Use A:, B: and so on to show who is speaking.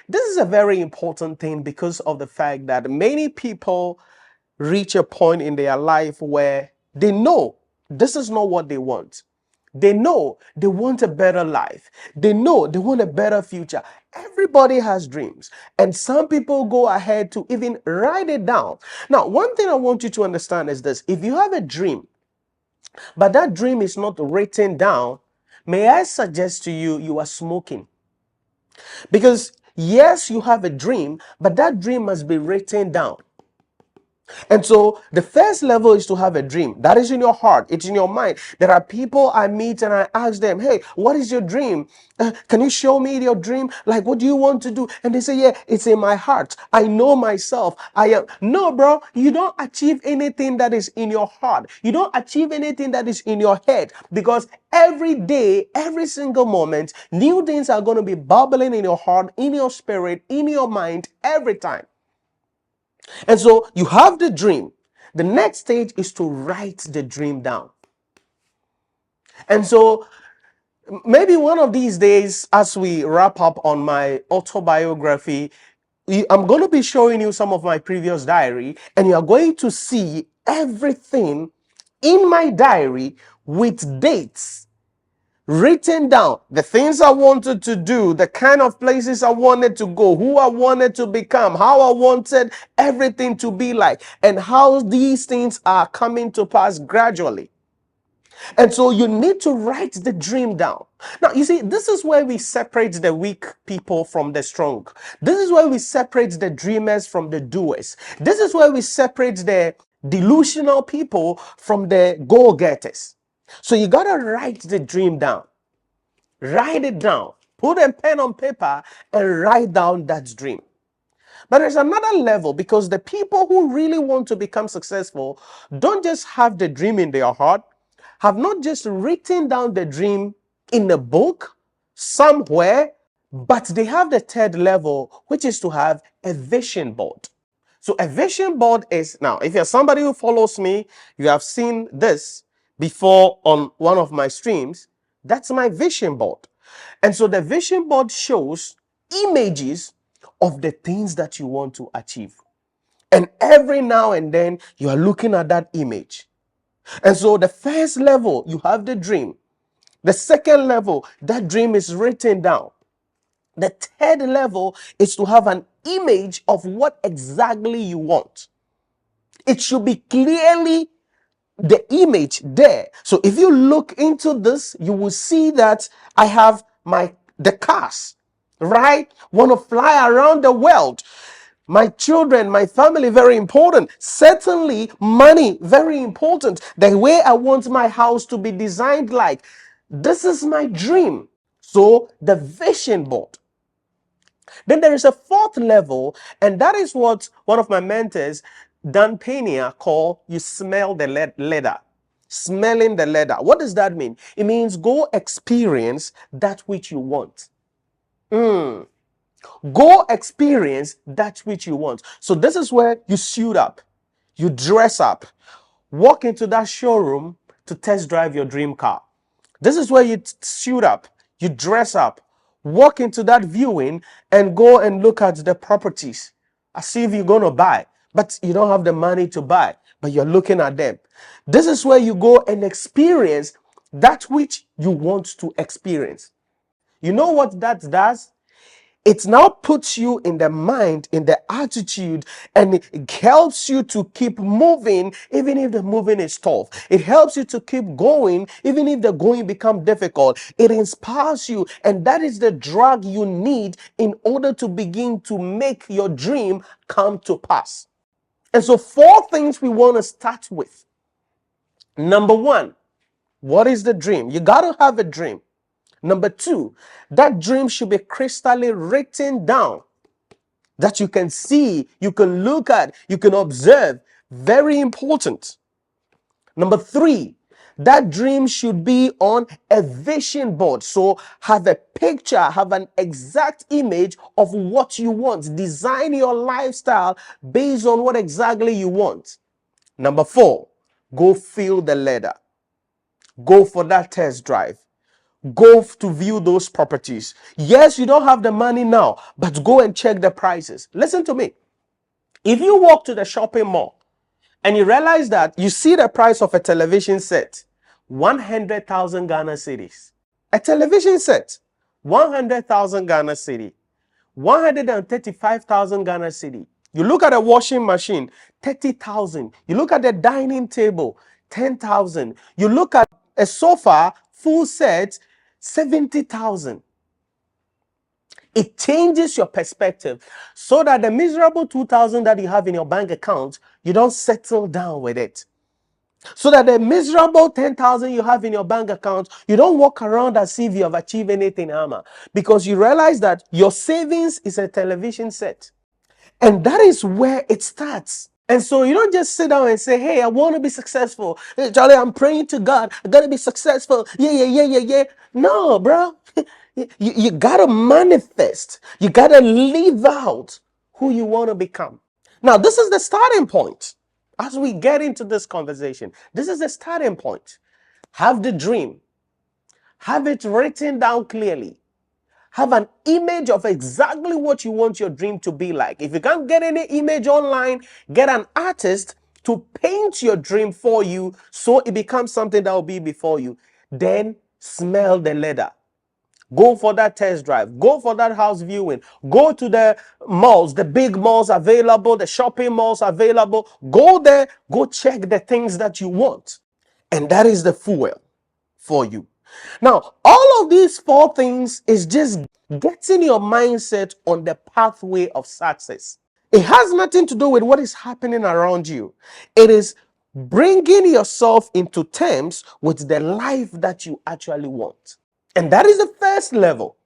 A: this is a very important thing because of the fact that many people reach a point in their life where they know this is not what they want. They know they want a better life. They know they want a better future. Everybody has dreams, and some people go ahead to even write it down. Now, one thing I want you to understand is this: if you have a dream, but that dream is not written down, may I suggest to you, you are smoking. Because yes, you have a dream, but that dream must be written down. And so the first level is to have a dream. That is in your heart. It's in your mind. There are people I meet and I ask them, hey, what is your dream? Can you show me your dream? Like, what do you want to do? And they say, yeah, it's in my heart. I know myself. I am. No, bro, you don't achieve anything that is in your heart. You don't achieve anything that is in your head, because every day, every single moment, new things are going to be bubbling in your heart, in your spirit, in your mind, every time. And so you have the dream. The next stage is to write the dream down. And so maybe one of these days, as we wrap up on my autobiography, I'm going to be showing you some of my previous diary, and you are going to see everything in my diary with dates written down, the things I wanted to do, the kind of places I wanted to go, who I wanted to become, how I wanted everything to be like, and how these things are coming to pass gradually. And so you need to write the dream down. Now, you see, this is where we separate the weak people from the strong. This is where we separate the dreamers from the doers. This is where we separate the delusional people from the goal-getters. So you got to write the dream down. Write it down. Put a pen on paper and write down that dream. But there's another level, because the people who really want to become successful don't just have the dream in their heart, have not just written down the dream in a book somewhere, but they have the third level, which is to have a vision board. So a vision board is, now, if you're somebody who follows me, you have seen this before on one of my streams. That's my vision board. And so the vision board shows images of the things that you want to achieve. And every now and then you are looking at that image. And so the first level, you have the dream. The second level, that dream is written down. The third level is to have an image of what exactly you want. It should be clearly the image there. So if you look into this, you will see that I have the cars, right? Want to fly around the world. My children, my family, very important. Certainly, money, very important. The way I want my house to be designed like. This is my dream. So, the vision board. Then there is a fourth level, and that is what one of my mentors, Dan Pena, called you smell the leather. Smelling the leather. What does that mean? It means go experience that which you want. Go experience that which you want. So this is where you suit up, you dress up, walk into that showroom to test drive your dream car. This is where you suit up, you dress up, walk into that viewing and go and look at the properties as if you're going to buy, but you don't have the money to buy, but you're looking at them. This is where you go and experience that which you want to experience. You know what that does? It now puts you in the mind, in the attitude, and it helps you to keep moving even if the moving is tough. It helps you to keep going even if the going becomes difficult. It inspires you, and that is the drug you need in order to begin to make your dream come to pass. And so 4 things we want to start with. Number 1, what is the dream? You got to have a dream. Number 2, that dream should be crystally written down, that you can see, you can look at, you can observe. Very important. Number 3, that dream should be on a vision board. So have a picture, have an exact image of what you want. Design your lifestyle based on what exactly you want. Number 4, go feel the leather. Go for that test drive. Go to view those properties. Yes, you don't have the money now, but go and check the prices. Listen to me. If you walk to the shopping mall and you realize that you see the price of a television set, 100,000 Ghana cedis. A television set, 100,000 Ghana cedi, 135,000 Ghana cedi. You look at a washing machine, 30,000. You look at the dining table, 10,000. You look at a sofa, full set, 70,000. It changes your perspective so that the miserable 2,000 that you have in your bank account, you don't settle down with it. So that the miserable 10,000 you have in your bank account, you don't walk around as if you have achieved anything, Ama, because you realize that your savings is a television set. And that is where it starts. And so you don't just sit down and say, hey, I want to be successful. Hey, Charlie, I'm praying to God. I got to be successful. Yeah. No, bro. You got to manifest. You got to live out who you want to become. Now, this is the starting point. As we get into this conversation, this is the starting point. Have the dream. Have it written down clearly. Have an image of exactly what you want your dream to be like. If you can't get any image online, get an artist to paint your dream for you so it becomes something that will be before you. Then smell the leather. Go for that test drive. Go for that house viewing. Go to the malls, the big malls available, the shopping malls available. Go there, go check the things that you want. And that is the fuel for you. Now, all of these four things is just getting your mindset on the pathway of success. It has nothing to do with what is happening around you. It is bringing yourself into terms with the life that you actually want. And that is the first level.